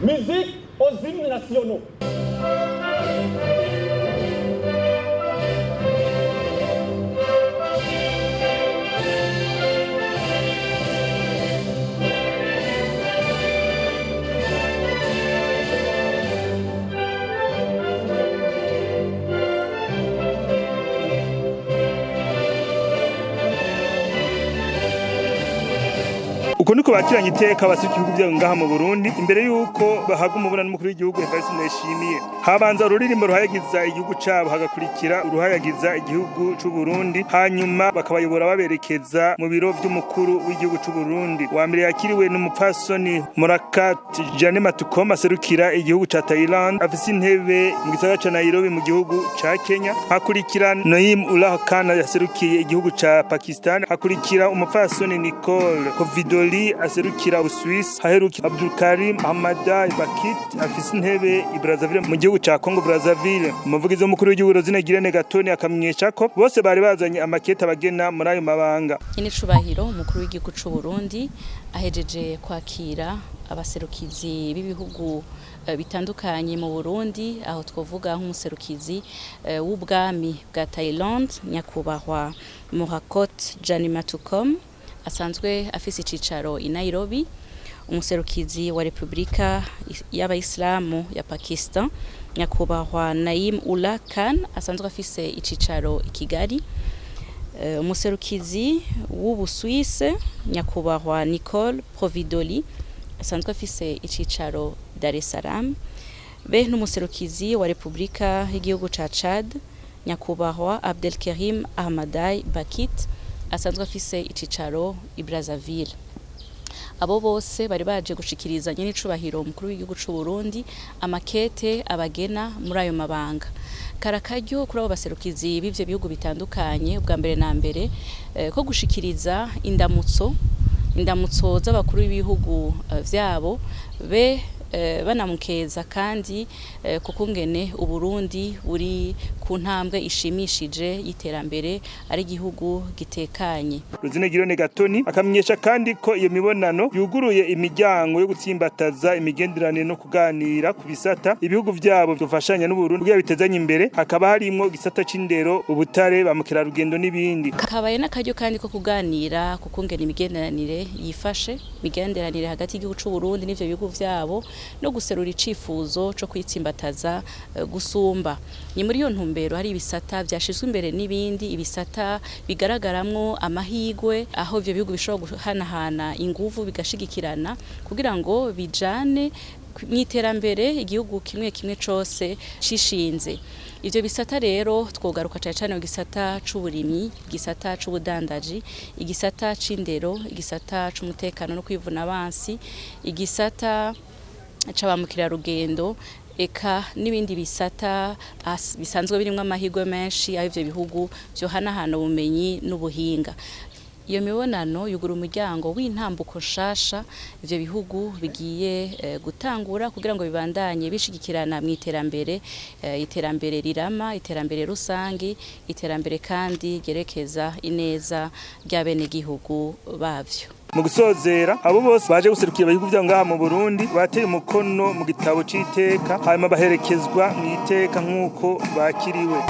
Musique aux hymnes nationaux. Uko niko bakiranye iteka abasuki ibihugu byabo ngaha mu Burundi imbere yuko bahaga umubonano n'umukuru w'igihugu Evariste Ndayishimiye. Habanza ururirimbo ruhayagiza igihugu cabo, hagakurikira uruhayagiza igihugu c'u Burundi, hanyuma bakabayobora baberekeza mu biro vy'umukuru w'igihugu c'u Burundi. Wa mbere yakiriwe n'umupfasoni Murakat Jane Matukom aserukira igihugu ca Thailand, afise intebe mu gisagara ca Nairobi mu gihugu ca Kenya. Hakurikira Noim Ullah Khan yaserukiye igihugu ca Pakistan. Hakurikira umupfasoni Nicole Covidoli aserukira Uswisi. Haheruka Abdulkarim Ahmadai Bakit afise intebe i Brazzaville mu gihugu ca Congo Brazzaville. Umuvugizi w'umukuru w'igihugu Rozinegirene Gatoni akamenyesha ko bose bari bazanye amakete abagena muri ayo mabanga. Cubahiro umukuru w'igihugu c'u Burundi ahejeje kwakira abaserukizi b'ibihugu bitandukanye mu Burundi, aho twovuga nk'umuserukizi w'ubwami bwa Thailand nyakubahwa Murakat Jane Matukom asanzwe afise icicaro i Nairobi, umuserukizi wa Republika y'Abayisilamu ya Pakistan nyakubahwa Naim Ullah Khan asanzwe afise icicaro i Kigali, umuserukizi w'Ubuswise nyakubahwa Nicole Providoli asanzwe afise icicaro Dar es Salaam, be n'umuserukizi wa Republika y'igihugu ca Chad nyakubahwa Abdelkarim Ahmadai Bakit asanzwe afise icicaro i Brazzaville. Abo bose bari baje gushikiriza Nyenicubahiro umukuru w'igihugu c'u Burundi amakete abagena muri ayo mabanga. Karakaryo kuri abo baserukizi b'ivyo bihugu bitandukanye, ubwa mbere na mbere ko gushikiriza indamutso z'abakuru b'ibihugu vyabo be banamukeza kandi kukungene Uburundi buri ku ntambwe ishimishije y'iterambere ari igihugu gitekanye. Rozinegirene Gatoni akamenyesha kandi ko iyo mibonano yuguruye imiryango yo gutsimbataza imigenderanire no kuganira ku bisata ibihugu vyabo byofashanya n'Uburundi kugira bitezanye imbere, hakaba harimwo igisata c'indero, ubutare, bamukira rugendo n'ibindi. Kabaye n'akaryo kandi ko kuganira kukungene imigenderanire yifashe, imigenderanire hagati y'igihugu c'u Burundi n'ivyo bihugu vyabo no guserura icifuzo co kwitsimbataza gusumba. Ni muri iyo ntumbero hari ibisata byashizwe imbere n'ibindi ibisata bigaragaramwo amahigwe, aho ivyo bihugu bishobora guhanahana inguvu bigashigikirana kugira ngo bijane mw'iterambere igihugu kimwe kimwe cose cishinze. Ivyo bisata rero twogaruka cyane mu gisata c'uburimyi, igisata c'ubudandaji, igisata c'indero, igisata c'umutekano no kwivuna abansi, igisata c'abamukira rugendo, eka n'ibindi bisata bisanzwe birimwo amahirwe menshi aho ivyo bihugu vyohanahana ubumenyi n'ubuhinga. Iyo mibonano yugura umuryango w'intambuko nshasha ivyo bihugu bigiye gutangura kugira ngo bibandanye bishigikirana mu iterambere rirama, iterambere rusangi, iterambere kandi gerekeza ineza ry'abene gihugu bavyo. Mu gusozera abo bose baje guserukira ibihugu byabo ngaha mu Burundi bateye umukono mu gitabo c'iteka, hanyuma baherekezwa mu iteka nk'uko bakiriwe.